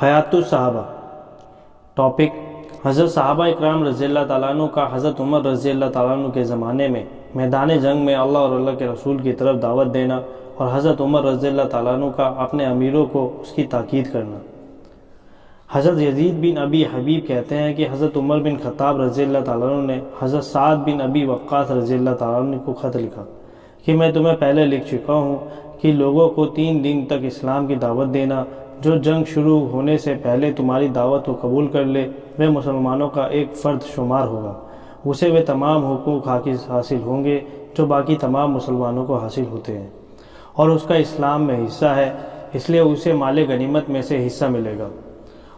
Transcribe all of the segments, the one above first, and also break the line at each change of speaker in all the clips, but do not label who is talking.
حیات الصحابہ۔ ٹاپک: حضرت صحابہ اکرام رضی اللہ تعالیٰ عنہ کا حضرت عمر رضی اللہ تعالیٰ عنہ کے زمانے میں میدان جنگ میں اللہ اور اللہ کے رسول کی طرف دعوت دینا اور حضرت عمر رضی اللہ تعالیٰ عنہ کا اپنے امیروں کو اس کی تاکید کرنا۔ حضرت یزید بن ابی حبیب کہتے ہیں کہ حضرت عمر بن خطاب رضی اللہ تعالیٰ عنہ نے حضرت سعد بن ابی وقاص رضی اللہ تعالیٰ عنہ کو خط لکھا کہ میں تمہیں پہلے لکھ چکا ہوں کہ لوگوں کو 3 دن تک اسلام کی دعوت دینا، جو جنگ شروع ہونے سے پہلے تمہاری دعوت کو قبول کر لے وہ مسلمانوں کا ایک فرد شمار ہوگا، اسے وہ تمام حقوق حاصل ہوں گے جو باقی تمام مسلمانوں کو حاصل ہوتے ہیں، اور اس کا اسلام میں حصہ ہے، اس لیے اسے مال غنیمت میں سے حصہ ملے گا،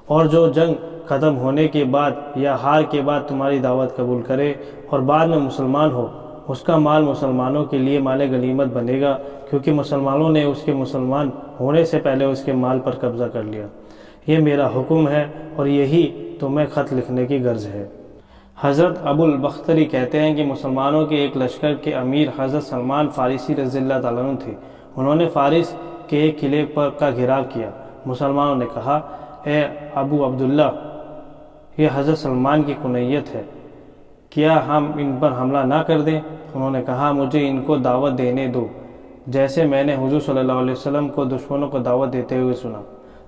اور جو جنگ ختم ہونے کے بعد یا ہار کے بعد تمہاری دعوت قبول کرے اور بعد میں مسلمان ہو، اس کا مال مسلمانوں کے لیے مال غنیمت بنے گا، کیونکہ مسلمانوں نے اس کے مسلمان ہونے سے پہلے اس کے مال پر قبضہ کر لیا۔ یہ میرا حکم ہے اور یہی تمہیں خط لکھنے کی غرض ہے۔ حضرت ابو البختری کہتے ہیں کہ مسلمانوں کے ایک لشکر کے امیر حضرت سلمان فارسی رضی اللہ تعالیٰ عنہ تھے۔ انہوں نے فارس کے ایک قلعے کا گھیراؤ کیا۔ مسلمانوں نے کہا، اے ابو عبداللہ، یہ حضرت سلمان کی کنیت ہے، کیا ہم ان پر حملہ نہ کر دیں؟ انہوں نے کہا، مجھے ان کو دعوت دینے دو، جیسے میں نے حضور صلی اللہ علیہ وسلم کو دشمنوں کو دعوت دیتے ہوئے سنا۔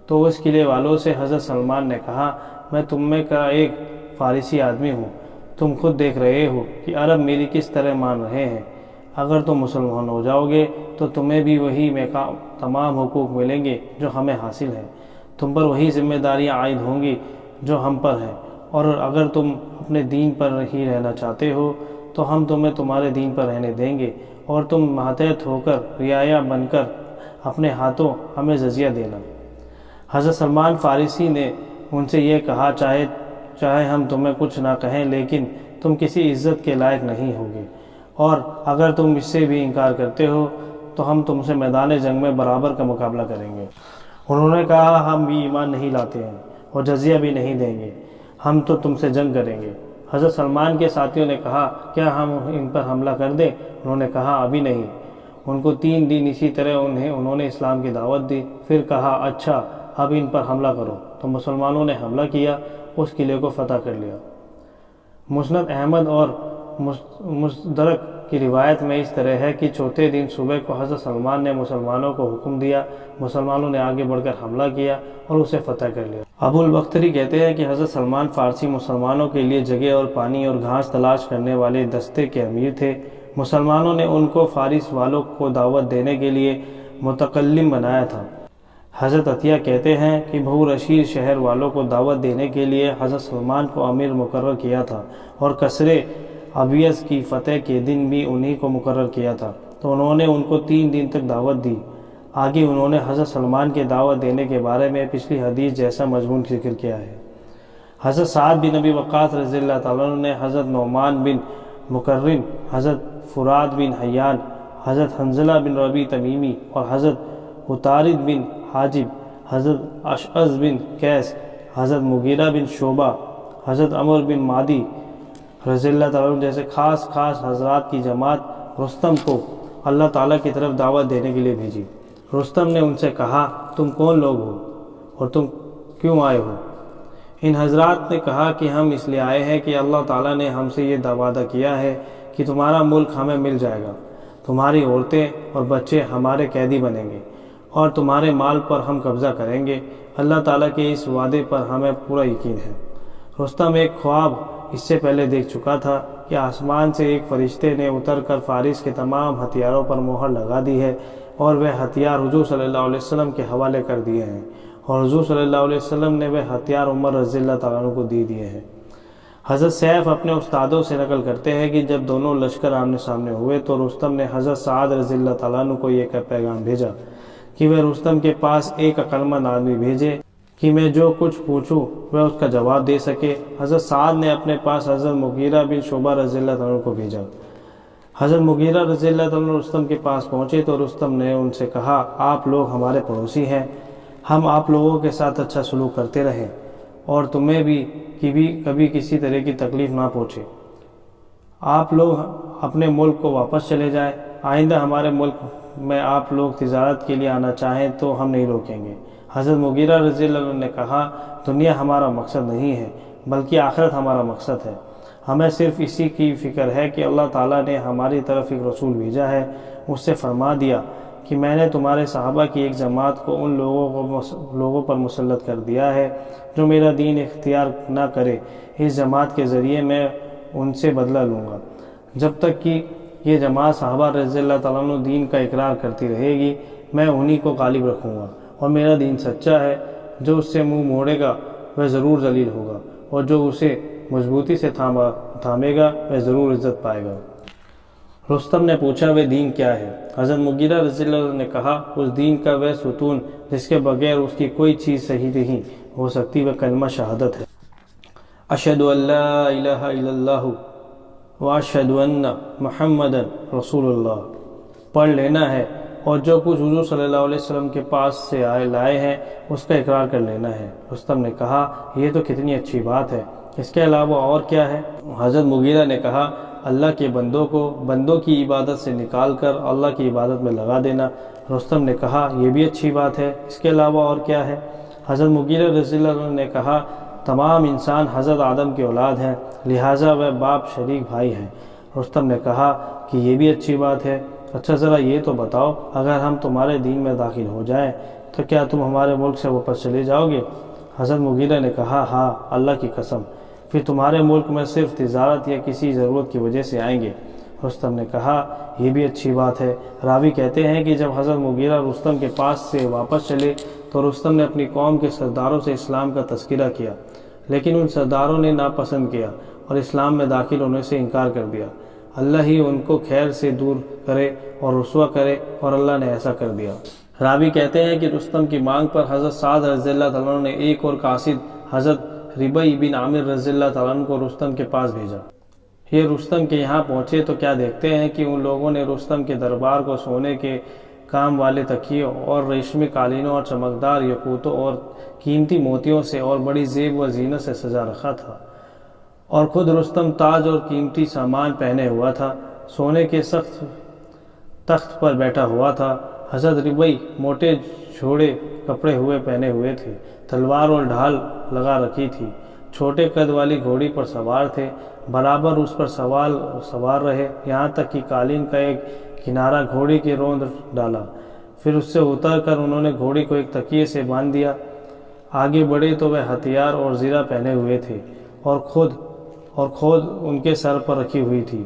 تو اس قلعے والوں سے حضرت سلمان نے کہا، میں تم میں کا ایک فارسی آدمی ہوں، تم خود دیکھ رہے ہو کہ عرب میری کس طرح مان رہے ہیں، اگر تم مسلمان ہو جاؤ گے تو تمہیں بھی وہی میں کا تمام حقوق ملیں گے جو ہمیں حاصل ہیں، تم پر وہی ذمہ داریاں عائد ہوں گی جو ہم پر ہیں، اور اگر تم اپنے دین پر ہی رہنا چاہتے ہو تو ہم تمہیں تمہارے دین پر رہنے دیں گے، اور تم ماتحت ہو کر رعایا بن کر اپنے ہاتھوں ہمیں جزیہ دینا۔ حضرت سلمان فارسی نے ان سے یہ کہا، چاہے ہم تمہیں کچھ نہ کہیں لیکن تم کسی عزت کے لائق نہیں ہوگے، اور اگر تم اس سے بھی انکار کرتے ہو تو ہم تم سے میدان جنگ میں برابر کا مقابلہ کریں گے۔ انہوں نے کہا، ہم بھی ایمان نہیں لاتے ہیں اور جزیہ بھی نہیں دیں گے، ہم تو تم سے جنگ کریں گے۔ حضرت سلمان کے ساتھیوں نے کہا، کیا ہم ان پر حملہ کر دیں؟ انہوں نے کہا، ابھی نہیں۔ ان کو 3 دن اسی طرح انہوں نے اسلام کی دعوت دی، پھر کہا، اچھا اب ان پر حملہ کرو۔ تو مسلمانوں نے حملہ کیا، اس قلعے کو فتح کر لیا۔ مسند احمد اور مستدرک کی روایت میں اس طرح ہے کہ 4تھے دن صبح کو حضرت سلمان نے مسلمانوں کو حکم دیا، مسلمانوں نے آگے بڑھ کر حملہ کیا اور اسے فتح کر لیا۔ ابو البختری کہتے ہیں کہ حضرت سلمان فارسی مسلمانوں کے لیے جگہ اور پانی اور گھاس تلاش کرنے والے دستے کے امیر تھے۔ مسلمانوں نے ان کو فارس والوں کو دعوت دینے کے لیے متکلم بنایا تھا۔ حضرت عطیہ کہتے ہیں کہ بہو رشید شہر والوں کو دعوت دینے کے لیے حضرت سلمان کو امیر مقرر کیا تھا، اور کسر ابیض کی فتح کے دن بھی انہی کو مقرر کیا تھا، تو انہوں نے ان کو 3 دن تک دعوت دی۔ آگے انہوں نے حضرت سلمان کے دعوت دینے کے بارے میں پچھلی حدیث جیسا مضمون ذکر کیا ہے۔ حضرت سعد بن ابی وقاص رضی اللہ تعالیٰ عنہ نے حضرت نعمان بن مقرن، حضرت فرات بن حیان، حضرت حنظلہ بن ربیع تمیمی اور حضرت عطارد بن حاجب، حضرت اشعث بن قیس، حضرت مغیرہ بن شعبہ، حضرت عمر بن مادی رضی اللہ تعالیٰ عنہ جیسے خاص حضرات کی جماعت رستم کو اللہ تعالیٰ کی طرف دعوت دینے کے لیے بھیجی۔ رستم نے ان سے کہا، تم کون لوگ ہو اور تم کیوں آئے ہو؟ ان حضرات نے کہا کہ ہم اس لیے آئے ہیں کہ اللہ تعالیٰ نے ہم سے یہ وعدہ کیا ہے کہ تمہارا ملک ہمیں مل جائے گا، تمہاری عورتیں اور بچے ہمارے قیدی بنیں گے، اور تمہارے مال پر ہم قبضہ کریں گے۔ اللہ تعالیٰ کے اس وعدے پر ہمیں پورا یقین ہے۔ رستم ایک خواب اس سے پہلے دیکھ چکا تھا کہ آسمان سے ایک فرشتے نے اتر کر فارس کے تمام ہتھیاروں پر مہر لگا دی ہے، اور وہ ہتھیار حضور صلی اللہ علیہ وسلم کے حوالے کر دیے ہیں، اور حضور صلی اللہ علیہ وسلم نے وہ ہتھیار عمر رضی اللہ تعالیٰ عنہ کو دیے ہیں۔ حضرت سیف اپنے استادوں سے نقل کرتے ہیں کہ جب دونوں لشکر آمنے سامنے ہوئے تو رستم نے حضرت سعد رضی اللہ تعالیٰ عنہ کو یہ پیغام بھیجا کہ وہ رستم کے پاس ایک عقلمند آدمی بھیجے کہ میں جو کچھ پوچھوں وہ اس کا جواب دے سکے۔ حضرت سعد نے اپنے پاس حضرت مغیرہ بن شعبہ رضی اللہ تعالیٰ عنہ کو بھیجا۔ حضرت مغیرہ رضی اللہ تعالیٰ عنہ رستم کے پاس پہنچے تو رستم نے ان سے کہا، آپ لوگ ہمارے پڑوسی ہیں، ہم آپ لوگوں کے ساتھ اچھا سلوک کرتے رہیں اور تمہیں بھی کبھی کسی طرح کی تکلیف نہ پہنچے۔ آپ لوگ اپنے ملک کو واپس چلے جائیں، آئندہ ہمارے ملک میں آپ لوگ تجارت کے لیے آنا چاہیں تو ہم نہیں روکیں گے۔ حضرت مغیرہ رضی اللہ عنہ نے کہا دنیا ہمارا مقصد نہیں ہے بلکہ آخرت ہمارا مقصد ہے، ہمیں صرف اسی کی فکر ہے کہ اللہ تعالیٰ نے ہماری طرف ایک رسول بھیجا ہے، اس سے فرما دیا کہ میں نے تمہارے صحابہ کی ایک جماعت کو ان لوگوں پر مسلط کر دیا ہے جو میرا دین اختیار نہ کرے، اس جماعت کے ذریعے میں ان سے بدلہ لوں گا۔ جب تک کہ یہ جماعت صحابہ رضی اللہ تعالیٰ عنہ دین کا اقرار کرتی رہے گی میں انہی کو غالب رکھوں گا، اور میرا دین سچا ہے، جو اس سے منہ موڑے گا وہ ضرور ذلیل ہوگا، اور جو اسے مضبوطی سے تھامے گا وہ ضرور عزت پائے گا۔ رستم نے پوچھا وہ دین کیا ہے؟ حضرت مغیرہ رضی اللہ عنہ نے کہا اس دین کا وہ ستون جس کے بغیر اس کی کوئی چیز صحیح نہیں ہو سکتی وہ کلمہ شہادت ہے، اشہد ان لا الہ الا اللہ واشہد ان محمد رسول اللہ، پڑھ لینا ہے، اور جو کچھ حضور صلی اللہ علیہ وسلم کے پاس سے لائے ہیں اس کا اقرار کر لینا ہے۔ رستم نے کہا یہ تو کتنی اچھی بات ہے، اس کے علاوہ اور کیا ہے؟ حضرت مغیرہ نے کہا اللہ کے بندوں کی عبادت سے نکال کر اللہ کی عبادت میں لگا دینا۔ رستم نے کہا یہ بھی اچھی بات ہے، اس کے علاوہ اور کیا ہے؟ حضرت مغیرہ رضی اللہ عنہ نے کہا تمام انسان حضرت آدم کی اولاد ہیں، لہٰذا وہ باپ شریک بھائی ہیں۔ رستم نے کہا کہ یہ بھی اچھی بات ہے، اچھا ذرا یہ تو بتاؤ اگر ہم تمہارے دین میں داخل ہو جائیں تو کیا تم ہمارے ملک سے واپس چلے جاؤ گے؟ حضرت مغیرہ نے کہا ہاں اللہ کی قسم، پھر تمہارے ملک میں صرف تجارت یا کسی ضرورت کی وجہ سے آئیں گے۔ رستم نے کہا یہ بھی اچھی بات ہے۔ راوی کہتے ہیں کہ جب حضرت مغیرہ رستم کے پاس سے واپس چلے تو رستم نے اپنی قوم کے سرداروں سے اسلام کا تذکرہ کیا، لیکن ان سرداروں نے ناپسند کیا اور اسلام میں داخل ہونے سے انکار کر دیا۔ اللہ ہی ان کو خیر سے دور کرے اور رسوا کرے، اور اللہ نے ایسا کر دیا۔ راوی کہتے ہیں کہ رستم کی مانگ پر حضرت سعد رضی اللہ تعالیٰ عنہ نے ایک اور قاصد حضرت ربیع بن عامر رضی اللہ تعالیٰ عنہ کو رستم کے پاس بھیجا۔ یہ رستم کے یہاں پہنچے تو کیا دیکھتے ہیں کہ ان لوگوں نے رستم کے دربار کو سونے کے کام والے تکیوں اور ریشمی قالینوں اور چمکدار یاقوتوں اور قیمتی موتیوں سے اور بڑی زیب و زینت سے سجا رکھا تھا، اور خود رستم تاج اور قیمتی سامان پہنے ہوا تھا، سونے کے سخت تخت پر بیٹھا ہوا تھا۔ حضرت ربیع موٹے جھوڑے کپڑے پہنے ہوئے تھے، تلوار اور ڈھال لگا رکھی تھی، چھوٹے قد والی گھوڑی پر سوار تھے، برابر اس پر سوار رہے یہاں تک کہ قالین کا ایک کنارہ گھوڑی کی روند ڈالا، پھر اس سے اتر کر انہوں نے گھوڑی کو ایک تکیے سے باندھ دیا۔ آگے بڑھے تو وہ ہتھیار اور زرہ پہنے ہوئے تھے اور خود ان کے سر پر رکھی ہوئی تھی۔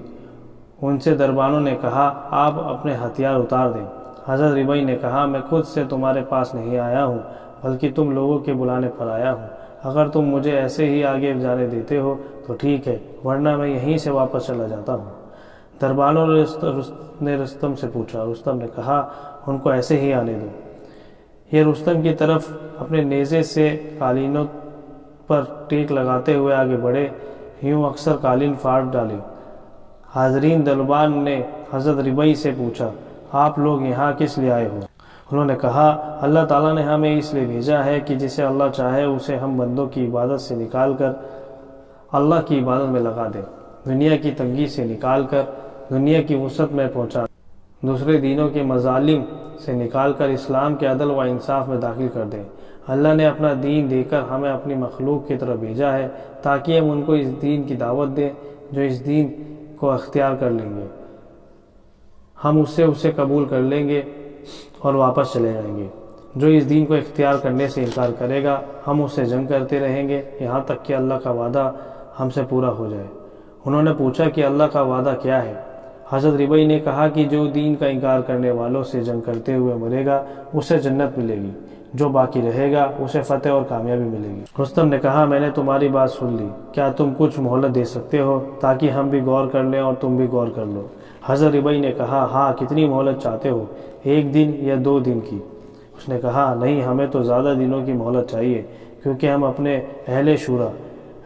ان سے دربانوں نے کہا آپ اپنے ہتھیار اتار دیں۔ حضرت ربیع نے کہا میں خود سے تمہارے پاس نہیں آیا ہوں بلکہ تم لوگوں کے بلانے پر آیا ہوں، اگر تم مجھے ایسے ہی آگے جانے دیتے ہو تو ٹھیک ہے، ورنہ میں یہیں سے واپس چلا جاتا ہوں۔ دربانوں نے رستم سے پوچھا، رستم نے کہا ان کو ایسے ہی آنے دو۔ یہ رستم کی طرف اپنے نیزے سے قالینوں پر ٹیک لگاتے ہوئے آگے بڑھے، یوں اکثر قالین پھاڑ ڈالے۔ حاضرین دربان نے حضرت ربیع سے پوچھا آپ لوگ یہاں کس لیے آئے ہو؟ انہوں نے کہا اللہ تعالیٰ نے ہمیں اس لیے بھیجا ہے کہ جسے اللہ چاہے اسے ہم بندوں کی عبادت سے نکال کر اللہ کی عبادت میں لگا دے، دنیا کی تنگی سے نکال کر دنیا کی وسعت میں پہنچا، دوسرے دینوں کے مظالم سے نکال کر اسلام کے عدل و انصاف میں داخل کر دے۔ اللہ نے اپنا دین دے کر ہمیں اپنی مخلوق کی طرف بھیجا ہے تاکہ ہم ان کو اس دین کی دعوت دیں جو اس دین کو اختیار کر لیں گے ہم اسے قبول کر لیں گے اور واپس چلے جائیں گے، جو اس دین کو اختیار کرنے سے انکار کرے گا ہم اس سے جنگ کرتے رہیں گے یہاں تک کہ اللہ کا وعدہ ہم سے پورا ہو جائے۔ انہوں نے پوچھا کہ اللہ کا وعدہ کیا ہے؟ حضرت ربیع نے کہا کہ جو دین کا انکار کرنے والوں سے جنگ کرتے ہوئے مرے گا اسے جنت ملے گی، جو باقی رہے گا اسے فتح اور کامیابی ملے گی۔ رستم نے کہا میں نے تمہاری بات سن لی، کیا تم کچھ مہلت دے سکتے ہو تاکہ ہم بھی غور کر لیں اور تم بھی غور کر لو؟ حضرت ربیع نے کہا ہاں کتنی مہلت چاہتے ہو، 1 دن یا 2 دن کی؟ اس نے کہا نہیں ہمیں تو زیادہ دنوں کی مہلت چاہیے، کیونکہ ہم اپنے اہل شورا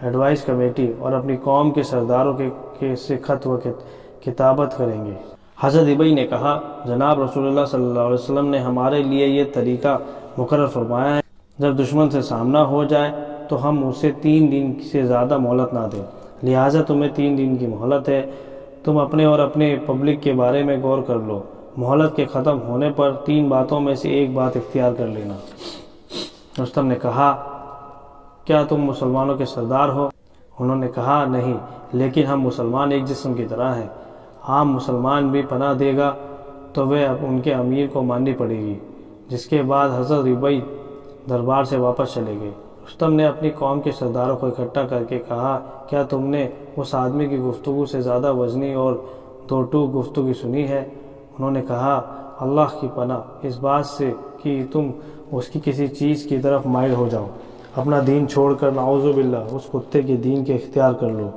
ایڈوائز کمیٹی اور اپنی قوم کے سرداروں کے سے خط و کتابت کریں گے۔ حضرت ربیع نے کہا جناب رسول اللہ صلی اللہ علیہ وسلم نے ہمارے لیے یہ طریقہ مقرر فرمایا ہے، جب دشمن سے سامنا ہو جائے تو ہم اسے 3 دن سے زیادہ مہلت نہ دیں، لہٰذا تمہیں 3 دن کی مہلت ہے، تم اپنے اور اپنے پبلک کے بارے میں غور کر لو، مہلت کے ختم ہونے پر 3 باتوں میں سے ایک بات اختیار کر لینا۔ رستم نے کہا کیا تم مسلمانوں کے سردار ہو؟ انہوں نے کہا نہیں، لیکن ہم مسلمان ایک جسم کی طرح ہیں، عام مسلمان بھی پناہ دے گا تو وہ ان کے امیر کو ماننی پڑے گی۔ جس کے بعد حضرت ربیع دربار سے واپس چلے گئے۔ رستم نے اپنی قوم کے سرداروں کو اکٹھا کر کے کہا کیا تم نے اس آدمی کی گفتگو سے زیادہ وزنی اور دو ٹوک گفتگو سنی ہے؟ انہوں نے کہا اللہ کی پناہ اس بات سے کہ تم اس کی کسی چیز کی طرف مائل ہو جاؤ، اپنا دین چھوڑ کر نعوذ باللہ اس کتے کے دین کے اختیار کر لو۔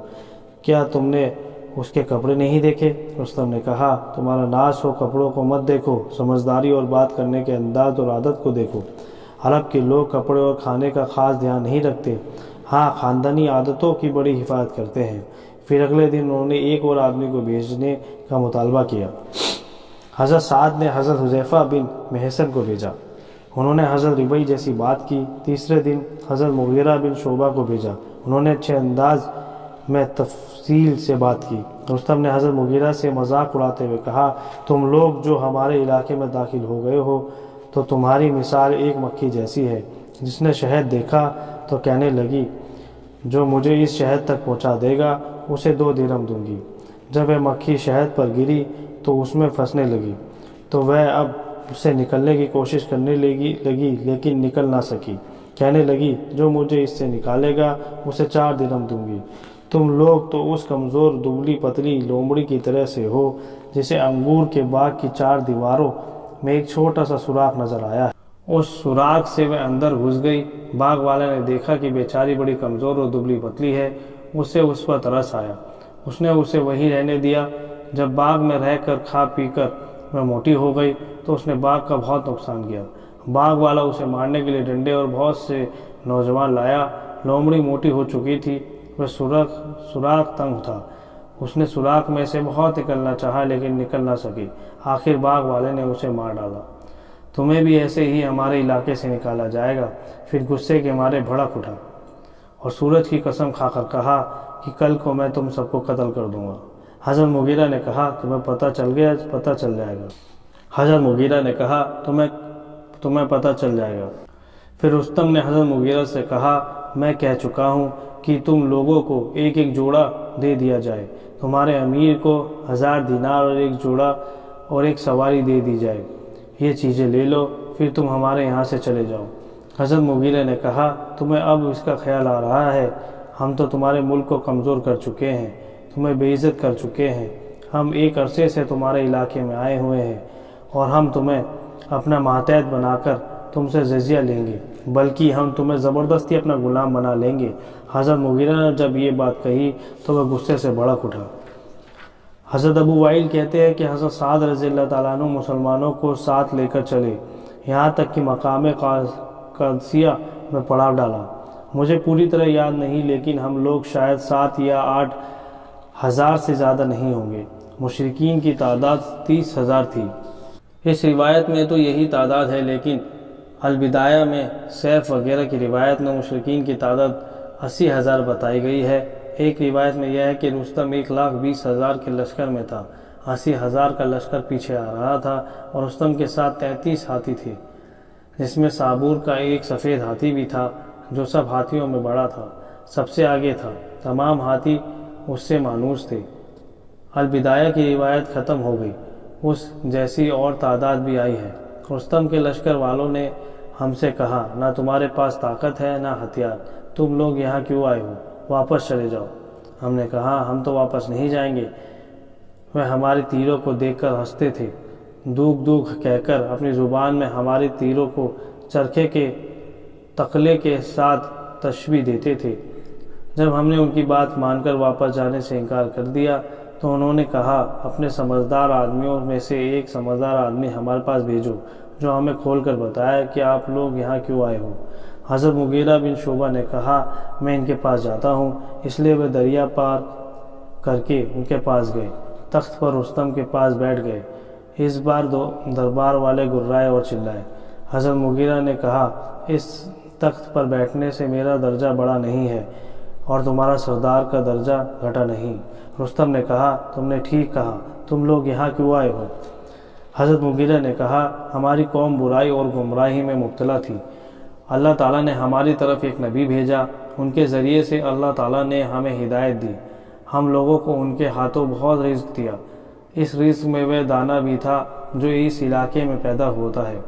کیا تم نے اس کے کپڑے نہیں دیکھے؟ رستم نے کہا تمہارا ناز ہو، کپڑوں کو مت دیکھو، سمجھداری اور بات کرنے کے انداز اور عادت کو دیکھو۔ عرب کے لوگ کپڑے اور کھانے کا خاص دھیان نہیں رکھتے، ہاں خاندانی عادتوں کی بڑی حفاظت کرتے ہیں۔ پھر اگلے دن انہوں نے ایک اور آدمی کو بھیجنے کا مطالبہ کیا۔ حضرت سعد نے حضرت حذیفہ بن محصن کو بھیجا، انہوں نے حضرت ربیع جیسی بات کی۔ تیسرے دن حضرت مغیرہ بن شعبہ کو بھیجا، انہوں نے اچھے انداز میں تفصیل سے بات کی۔ رستم نے حضرت مغیرہ سے مذاق اڑاتے ہوئے کہا تم لوگ جو ہمارے علاقے میں داخل ہو گئے ہو تو تمہاری مثال ایک مکھی جیسی ہے، جس نے شہد دیکھا تو کہنے لگی جو مجھے اس شہد تک پہنچا دے گا اسے 2 درہم دوں گی۔ جب وہ مکھی شہد پر گری تو اس میں پھنسنے لگی، تو وہ اب اس سے نکلنے کی کوشش کرنے لگی لیکن نکل نہ سکی۔ کہنے لگی جو مجھے اس سے نکالے گا اسے 4 درہم دوں گی۔ تم لوگ تو اس کمزور دبلی پتلی لومڑی کی طرح سے ہو جسے انگور کے باغ کی 4 دیواروں میں ایک چھوٹا سا سوراخ نظر آیا ہے۔ اس سوراخ سے وہ اندر گھس گئی۔ باغ والے نے دیکھا کہ بیچاری بڑی کمزور اور دبلی پتلی ہے، اسے اس پر ترس آیا، اس نے اسے وہیں رہنے دیا۔ جب باغ میں رہ کر کھا پی کر وہ موٹی ہو گئی تو اس نے باغ کا بہت نقصان کیا۔ باغ والا اسے مارنے کے لیے ڈنڈے اور بہت سے نوجوان لایا۔ لومڑی موٹی ہو چکی تھی، وہ سوراخ تنگ تھا، اس نے سوراخ میں سے بہت نکلنا چاہا لیکن نکل نہ سکی۔ آخر باغ والے نے اسے مار ڈالا۔ تمہیں بھی ایسے ہی ہمارے علاقے سے نکالا جائے گا۔ پھر غصے کے مارے بھڑک اٹھا اور سورج کی قسم کھا کر کہا کہ کل کو میں تم سب کو قتل کر دوں گا۔ حضرت مغیرہ نے کہا تمہیں پتہ چل جائے گا۔ حضرت مغیرہ نے کہا تمہیں پتہ چل جائے گا۔ پھر رستم نے حضرت مغیرہ سے کہا میں کہہ چکا ہوں کہ تم لوگوں کو ایک ایک جوڑا دے دیا جائے، تمہارے امیر کو 1000 دینار اور ایک جوڑا اور ایک سواری دے دی جائے، یہ چیزیں لے لو، پھر تم ہمارے یہاں سے چلے جاؤ۔ حضرت مغیرہ نے کہا تمہیں اب اس کا خیال آ رہا ہے، ہم تو تمہارے ملک کو کمزور کر چکے ہیں، تمہیں بے عزت کر چکے ہیں، ہم ایک عرصے سے تمہارے علاقے میں آئے ہوئے ہیں اور ہم تمہیں اپنا ماتحت بنا کر تم سے جزیہ لیں گے، بلکہ ہم تمہیں زبردستی اپنا غلام بنا لیں گے۔ حضرت مغیرہ نے جب یہ بات کہی تو وہ غصے سے بھڑک اٹھا۔ حضرت ابو وائل کہتے ہیں کہ حضرت سعد رضی اللہ تعالیٰ عنہ مسلمانوں کو ساتھ لے کر چلے، یہاں تک کہ مقام قادسیہ میں پڑاؤ ڈالا۔ مجھے پوری طرح یاد نہیں لیکن ہم لوگ شاید 7 یا 8 ہزار سے زیادہ نہیں ہوں گے۔ مشرکین کی تعداد 30,000 تھی۔ اس روایت میں تو یہی تعداد ہے، لیکن البدایہ میں سیف وغیرہ کی روایت میں مشرکین کی تعداد 80,000 بتائی گئی ہے۔ ایک روایت میں یہ ہے کہ رستم 1,20,000 کے لشکر میں تھا، 80,000 کا لشکر پیچھے آ رہا تھا اور رستم کے ساتھ 33 ہاتھی تھے، جس میں سابور کا ایک سفید ہاتھی بھی تھا جو سب ہاتھیوں میں بڑا تھا، سب سے آگے تھا، تمام ہاتھی اس سے مانوس تھے۔ البدایہ کی روایت ختم ہو گئی، اس جیسی اور تعداد بھی آئی ہے۔ رستم کے لشکر والوں نے ہم سے کہا نہ تمہارے پاس طاقت ہے نہ ہتھیار، تم لوگ یہاں کیوں آئے ہو؟ واپس چلے جاؤ۔ ہم نے کہا ہم تو واپس نہیں جائیں گے۔ وہ ہمارے تیروں کو دیکھ کر ہنستے تھے، دوک دوک کہہ کر اپنی زبان میں ہمارے تیروں کو چرخے کے تقلے کے ساتھ تشبیہ دیتے تھے۔ جب ہم نے ان کی بات مان کر واپس جانے سے انکار کر دیا تو انہوں نے کہا اپنے سمجھدار آدمیوں میں سے ایک سمجھدار آدمی ہمارے پاس بھیجو جو ہمیں کھول کر بتائے کہ آپ لوگ یہاں کیوں آئے ہو۔ حضرت مغیرہ بن شعبہ نے کہا میں ان کے پاس جاتا ہوں، اس لیے وہ دریا پار کر کے ان کے پاس گئے، تخت پر رستم کے پاس بیٹھ گئے۔ اس بار دربار والے گرائے اور چلائے۔ حضرت مغیرہ نے کہا اس تخت پر بیٹھنے سے میرا درجہ بڑا نہیں ہے اور تمہارا سردار کا درجہ گھٹا نہیں۔ رستم نے کہا تم نے ٹھیک کہا، تم لوگ یہاں کیوں آئے ہو؟ حضرت مغیرہ نے کہا ہماری قوم برائی اور گمراہی میں مبتلا تھی اللہ تعالیٰ نے ہماری طرف ایک نبی بھیجا، ان کے ذریعے سے اللہ تعالیٰ نے ہمیں ہدایت دی، ہم لوگوں کو ان کے ہاتھوں بہت رزق دیا، اس رزق میں وہ دانہ بھی تھا جو اس علاقے میں پیدا ہوتا ہے۔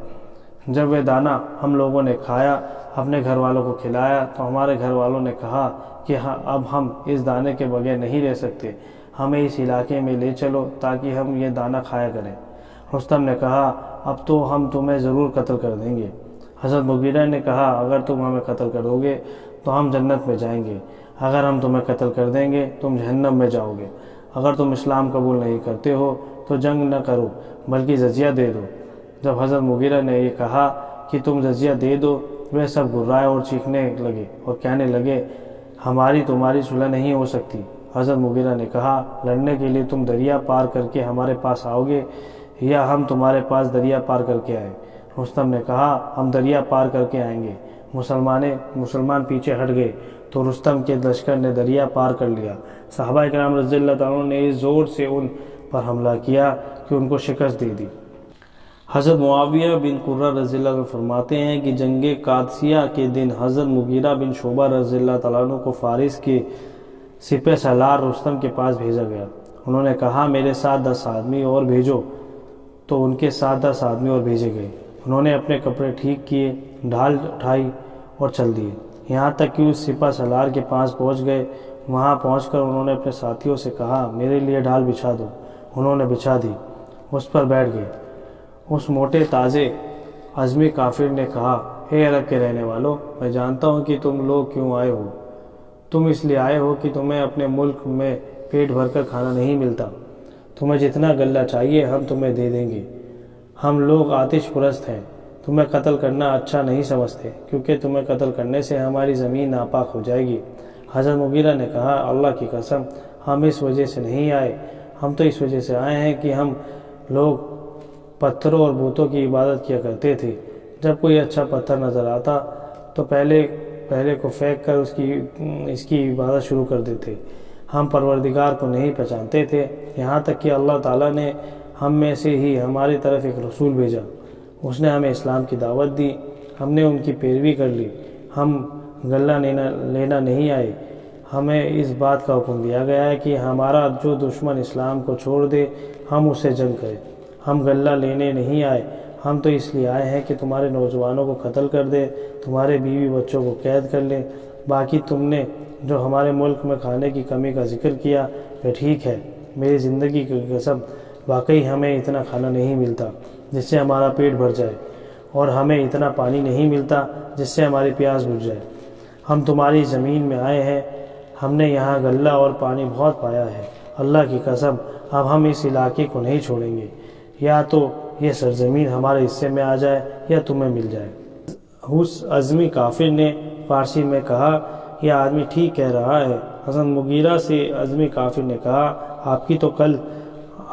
جب وہ دانہ ہم لوگوں نے کھایا، اپنے گھر والوں کو کھلایا، تو ہمارے گھر والوں نے کہا کہ اب ہم اس دانے کے بغیر نہیں رہ سکتے، ہمیں اس علاقے میں لے چلو تاکہ ہم یہ دانہ کھایا کریں۔ رستم نے کہا اب تو ہم تمہیں ضرور قتل کر دیں گے۔ حضرت مغیرہ نے کہا اگر تم ہمیں قتل کرو گے تو ہم جنت میں جائیں گے، اگر ہم تمہیں قتل کر دیں گے تم جہنم میں جاؤ گے، اگر تم اسلام قبول نہیں کرتے ہو تو جنگ نہ کرو بلکہ جزیہ دے دو۔ جب حضرت مغیرہ نے یہ کہا کہ تم جزیہ دے دو، وہ سب گرائے اور چیخنے لگے اور کہنے لگے ہماری تمہاری صلح نہیں ہو سکتی۔ حضرت مغیرہ نے کہا لڑنے کے لیے تم دریا پار کر کے ہمارے پاس آؤ گے یا ہم تمہارے پاس دریا پار کر کے آئیں؟ رستم نے کہا ہم دریا پار کر کے آئیں گے۔ مسلمان پیچھے ہٹ گئے تو رستم کے لشکر نے دریا پار کر لیا۔ صحابہ کرام رضی اللہ تعالیٰ نے اس زور سے ان پر حملہ کیا کہ ان کو شکست دے دی۔ حضرت معاویہ بن قرہ رضی اللہ عنہ فرماتے ہیں کہ جنگ قادسیہ کے دن حضرت مغیرہ بن شعبہ رضی اللہ تعالیٰ عنہ کو فارس کے سپہ سالار رستم کے پاس بھیجا گیا۔ انہوں نے کہا میرے ساتھ 10 آدمی اور بھیجو، تو ان کے ساتھ 10 آدمی اور بھیجے گئے۔ انہوں نے اپنے کپڑے ٹھیک کیے، ڈھال اٹھائی اور چل دیے، یہاں تک کہ اس سپہ سالار کے پاس پہنچ گئے۔ وہاں پہنچ کر انہوں نے اپنے ساتھیوں سے کہا میرے لیے ڈھال بچھا دو۔ انہوں نے بچھا دی، اس پر بیٹھ گئے۔ اس موٹے تازے عزمی کافر نے کہا اے عرب کے رہنے والوں، میں جانتا ہوں کہ تم لوگ کیوں آئے ہو، تم اس لیے آئے ہو کہ تمہیں اپنے ملک میں پیٹ بھر کر کھانا نہیں ملتا، تمہیں جتنا غلہ چاہیے ہم تمہیں دے دیں گے۔ ہم لوگ آتش پرست ہیں، تمہیں قتل کرنا اچھا نہیں سمجھتے کیونکہ تمہیں قتل کرنے سے ہماری زمین ناپاک ہو جائے گی۔ حضرت مغیرہ نے کہا اللہ کی قسم ہم اس وجہ سے نہیں آئے، ہم تو اس وجہ سے آئے ہیں کہ ہم لوگ پتھروں اور بتوں کی عبادت کیا کرتے تھے۔ جب کوئی اچھا پتھر نظر آتا تو پہلے کو پھینک کر اس کی عبادت شروع کر دیتے۔ ہم پروردگار کو نہیں پہچانتے تھے، یہاں تک کہ اللہ تعالیٰ نے ہم میں سے ہی ہماری طرف ایک رسول بھیجا، اس نے ہمیں اسلام کی دعوت دی، ہم نے ان کی پیروی کر لی۔ ہم غلہ لینا نہیں آئے، ہمیں اس بات کا حکم دیا گیا ہے کہ ہمارا جو دشمن اسلام کو چھوڑ دے ہم اس سے جنگ کریں۔ ہم غلہ لینے نہیں آئے، ہم تو اس لیے آئے ہیں کہ تمہارے نوجوانوں کو قتل کر دیں، تمہارے بیوی بچوں کو قید کر لیں۔ باقی تم نے جو ہمارے ملک میں کھانے کی کمی کا ذکر کیا وہ ٹھیک ہے، میری زندگی کی قسم واقعی ہمیں اتنا کھانا نہیں ملتا جس سے ہمارا پیٹ بھر جائے، اور ہمیں اتنا پانی نہیں ملتا جس سے ہماری پیاس بجھ جائے۔ ہم تمہاری زمین میں آئے ہیں، ہم نے یہاں غلہ اور پانی بہت پایا ہے، اللہ کی قسم اب ہم اس علاقے کو نہیں چھوڑیں گے، یا تو یہ سرزمین ہمارے حصے میں آ جائے یا تمہیں مل جائے۔ اس عزمی کافر نے فارسی میں کہا یہ آدمی ٹھیک کہہ رہا ہے۔ حضرت مغیرہ سے عزمی کافر نے کہا آپ کی تو کل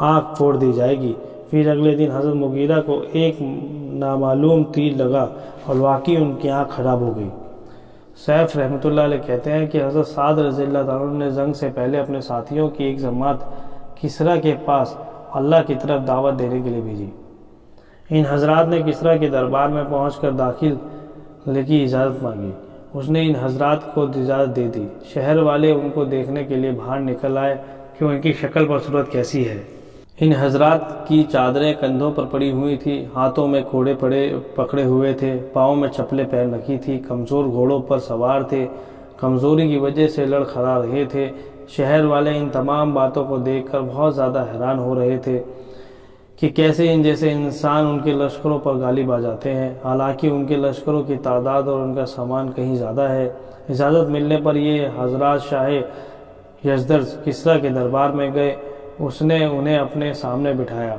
آنکھ پھوڑ دی جائے گی۔ پھر اگلے دن حضرت مغیرہ کو ایک نامعلوم تیر لگا اور واقعی ان کی آنکھ خراب ہو گئی۔ سیف رحمۃ اللہ علیہ کہتے ہیں کہ حضرت سعد رضی اللہ تعالیٰ عنہ نے جنگ سے پہلے اپنے ساتھیوں کی ایک جماعت کسریٰ کے پاس اللہ کی طرف دعوت دینے کے لیے بھیجی۔ ان حضرات نے کسریٰ کے دربار میں پہنچ کر داخل کی اجازت مانگی، اس نے ان حضرات کو اجازت دے دی۔ شہر والے ان کو دیکھنے کے لیے باہر نکل آئے کہ ان کی شکل و صورت کیسی ہے۔ ان حضرات کی چادریں کندھوں پر پڑی ہوئی تھی، ہاتھوں میں کوڑے پکڑے ہوئے تھے، پاؤں میں چپلیں پہن رکھی تھی، کمزور گھوڑوں پر سوار تھے، کمزوری کی وجہ سے لڑکھڑا رہے تھے۔ شہر والے ان تمام باتوں کو دیکھ کر بہت زیادہ حیران ہو رہے تھے کہ کیسے ان جیسے انسان ان کے لشکروں پر غالب آ جاتے ہیں، حالانکہ ان کے لشکروں کی تعداد اور ان کا سامان کہیں زیادہ ہے۔ اجازت ملنے پر یہ حضرات شاہ یزدرج کسریٰ کے دربار میں گئے، اس نے انہیں اپنے سامنے بٹھایا۔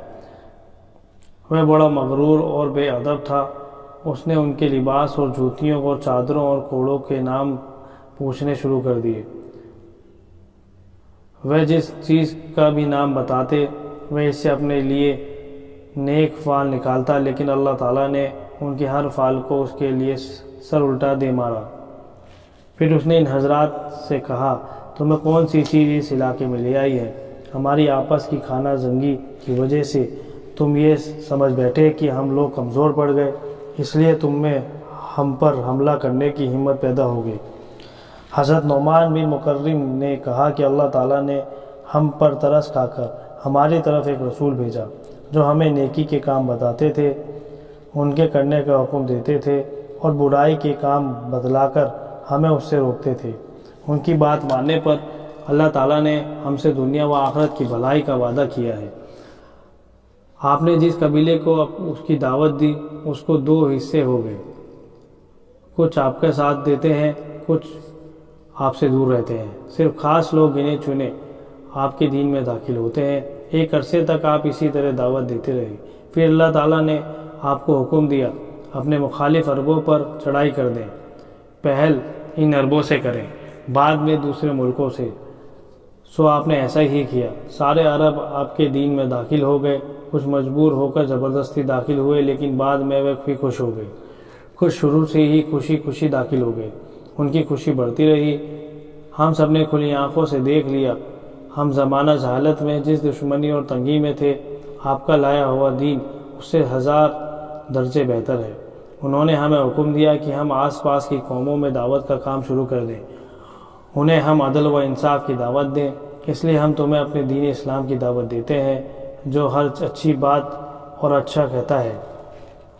وہ بڑا مغرور اور بے ادب تھا، اس نے ان کے لباس اور جوتیوں اور چادروں اور کوڑوں کے نام پوچھنے شروع کر دیے۔ وہ جس چیز کا بھی نام بتاتے وہ اس سے اپنے لیے نیک فعل نکالتا، لیکن اللہ تعالیٰ نے ان کے ہر فعل کو اس کے لیے سر الٹا دے مارا۔ پھر اس نے ان حضرات سے کہا تمہیں کون سی چیز اس علاقے میں لے آئی ہے؟ ہماری آپس کی خانہ جنگی کی وجہ سے تم یہ سمجھ بیٹھے کہ ہم لوگ کمزور پڑ گئے، اس لیے تم میں ہم پر حملہ کرنے کی ہمت پیدا ہو گئی۔ حضرت نعمان بن مکرم نے کہا کہ اللہ تعالیٰ نے ہم پر ترس کھا کر ہماری طرف ایک رسول بھیجا جو ہمیں نیکی کے کام بتاتے تھے، ان کے کرنے کا حکم دیتے تھے اور برائی کے کام بتلا کر ہمیں اس سے روکتے تھے۔ ان کی بات ماننے پر اللہ تعالیٰ نے ہم سے دنیا و آخرت کی بھلائی کا وعدہ کیا ہے۔ آپ نے جس قبیلے کو اس کی دعوت دی اس کو 2 حصے ہو گئے، کچھ آپ کا ساتھ دیتے ہیں، کچھ آپ سے دور رہتے ہیں۔ صرف خاص لوگ گنے چنے آپ کے دین میں داخل ہوتے ہیں۔ ایک عرصے تک آپ اسی طرح دعوت دیتے رہے، پھر اللہ تعالیٰ نے آپ کو حکم دیا اپنے مخالف عربوں پر چڑھائی کر دیں، پہل ان عربوں سے کریں، بعد میں دوسرے ملکوں سے۔ سو آپ نے ایسا ہی کیا، سارے عرب آپ کے دین میں داخل ہو گئے، کچھ مجبور ہو کر زبردستی داخل ہوئے، لیکن بعد میں وہ بھی خوش ہو گئے، کچھ شروع سے ہی خوشی داخل ہو گئے، ان کی خوشی بڑھتی رہی۔ ہم سب نے کھلی آنکھوں سے دیکھ لیا، ہم زمانہ جہالت میں جس دشمنی اور تنگی میں تھے، آپ کا لایا ہوا دین اس سے 1000 درجے بہتر ہے۔ انہوں نے ہمیں حکم دیا کہ ہم آس پاس کی قوموں میں دعوت کا کام شروع کر دیں، انہیں ہم عدل و انصاف کی دعوت دیں۔ اس لیے ہم تمہیں اپنے دین اسلام کی دعوت دیتے ہیں جو ہر اچھی بات اور اچھا کہتا ہے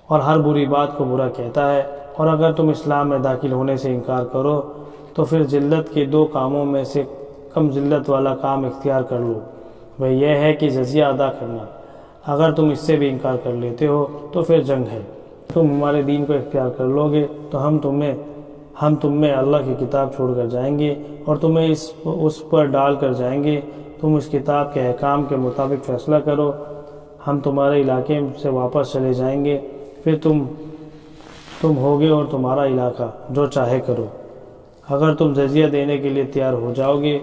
اور ہر بری بات کو برا کہتا ہے، اور اگر تم اسلام میں داخل ہونے سے انکار کرو تو پھر ذلت کے 2 کاموں میں سے کم ذلت والا کام اختیار کر لو، وہ یہ ہے کہ جزیہ ادا کرنا۔ اگر تم اس سے بھی انکار کر لیتے ہو تو پھر جنگ ہے۔ تم ہمارے دین کو اختیار کر لو گے تو ہم تم میں اللہ کی کتاب چھوڑ کر جائیں گے اور تمہیں اس پر ڈال کر جائیں گے، تم اس کتاب کے احکام کے مطابق فیصلہ کرو، ہم تمہارے علاقے سے واپس چلے جائیں گے، پھر تم ہوگے اور تمہارا علاقہ، جو چاہے کرو۔ اگر تم جزیہ دینے کے لیے تیار ہو جاؤ گے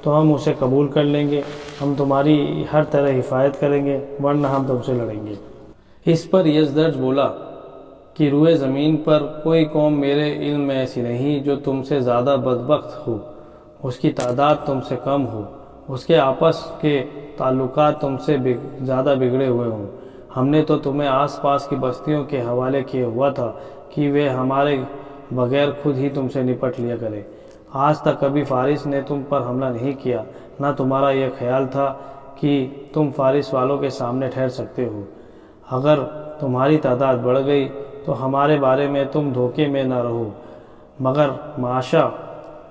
تو ہم اسے قبول کر لیں گے، ہم تمہاری ہر طرح حفاظت کریں گے، ورنہ ہم تم سے لڑیں گے۔ اس پر یزدرج بولا کہ روئے زمین پر کوئی قوم میرے علم میں ایسی نہیں جو تم سے زیادہ بدبخت ہو، اس کی تعداد تم سے کم ہو، اس کے آپس کے تعلقات تم سے زیادہ بگڑے ہوئے ہوں۔ ہم نے تو تمہیں آس پاس کی بستیوں کے حوالے کیا ہوا تھا کہ وہ ہمارے بغیر خود ہی تم سے نپٹ لیا کرے۔ آج تک کبھی فارس نے تم پر حملہ نہیں کیا، نہ تمہارا یہ خیال تھا کہ تم فارس والوں کے سامنے ٹھہر سکتے ہو۔ اگر تمہاری تعداد بڑھ گئی تو ہمارے بارے میں تم دھوکے میں نہ رہو، مگر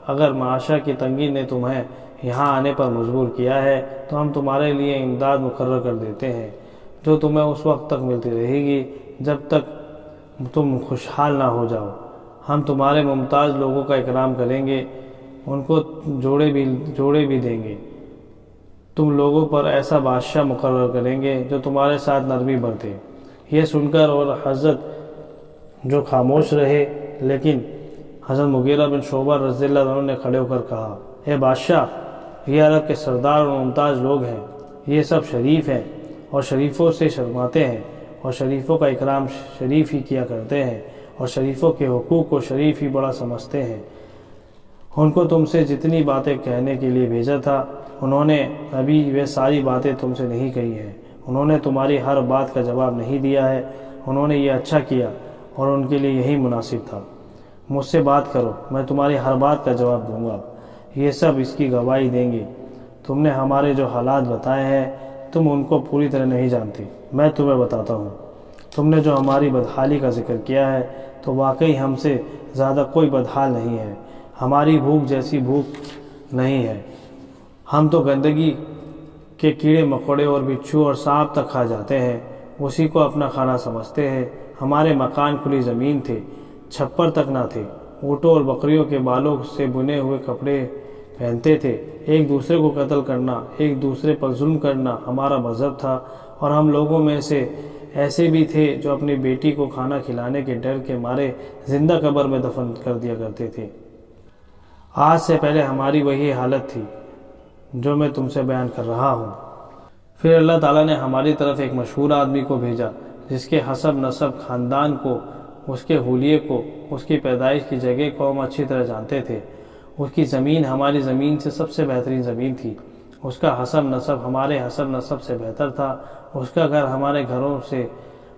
اگر معاشہ کی تنگی نے تمہیں یہاں آنے پر مجبور کیا ہے تو ہم تمہارے لیے امداد مقرر کر دیتے ہیں جو تمہیں اس وقت تک ملتی رہے گی جب تک تم خوشحال نہ ہو جاؤ۔ ہم تمہارے ممتاز لوگوں کا اکرام کریں گے، ان کو جوڑے بھی دیں گے، تم لوگوں پر ایسا بادشاہ مقرر کریں گے جو تمہارے ساتھ نرمی برتے۔ یہ سن کر اور حضرت جو خاموش رہے، لیکن حضرت مغیرہ بن شعبہ رضی اللہ عنہ نے کھڑے ہو کر کہا، اے بادشاہ، یہ عرب کے سردار اور ممتاز لوگ ہیں، یہ سب شریف ہیں اور شریفوں سے شرماتے ہیں اور شریفوں کا اکرام شریف ہی کیا کرتے ہیں اور شریفوں کے حقوق کو شریف ہی بڑا سمجھتے ہیں۔ ان کو تم سے جتنی باتیں کہنے کے لیے بھیجا تھا انہوں نے ابھی وہ ساری باتیں تم سے نہیں کہی ہیں، انہوں نے تمہاری ہر بات کا جواب نہیں دیا ہے، انہوں نے یہ اچھا کیا اور ان کے لیے یہی مناسب تھا۔ مجھ سے بات کرو، میں تمہاری ہر بات کا جواب دوں گا، یہ سب اس کی گواہی دیں گے۔ تم نے ہمارے جو حالات بتائے ہیں تم ان کو پوری طرح نہیں جانتے، میں تمہیں بتاتا ہوں۔ تم نے جو ہماری بدحالی کا ذکر کیا ہے تو واقعی ہم سے زیادہ کوئی بدحال نہیں ہے، ہماری بھوک جیسی بھوک نہیں ہے، ہم تو گندگی کے کیڑے مکوڑے اور بچھو اور سانپ تک کھا جاتے ہیں، اسی کو اپنا کھانا سمجھتے ہیں۔ ہمارے مکان کھلی زمین تھے، چھپر تک نہ تھے، اونٹوں اور بکریوں کے بالوں سے بنے ہوئے کپڑے پہنتے تھے۔ ایک دوسرے کو قتل کرنا، ایک دوسرے پر ظلم کرنا ہمارا مذہب تھا، اور ہم لوگوں میں سے ایسے بھی تھے جو اپنی بیٹی کو کھانا کھلانے کے ڈر کے مارے زندہ قبر میں دفن کر دیا کرتے تھے۔ آج سے پہلے ہماری وہی حالت تھی جو میں تم سے بیان کر رہا ہوں۔ پھر اللہ تعالیٰ نے ہماری طرف ایک مشہور آدمی کو بھیجا جس کے حسب نسب، خاندان کو، اس کے حلیے کو، اس کی پیدائش کی جگہ قوم اچھی طرح جانتے تھے۔ اس کی زمین ہماری زمین سے سب سے بہترین زمین تھی، اس کا حسب نسب ہمارے حسب نسب سے بہتر تھا، اس کا گھر ہمارے گھروں سے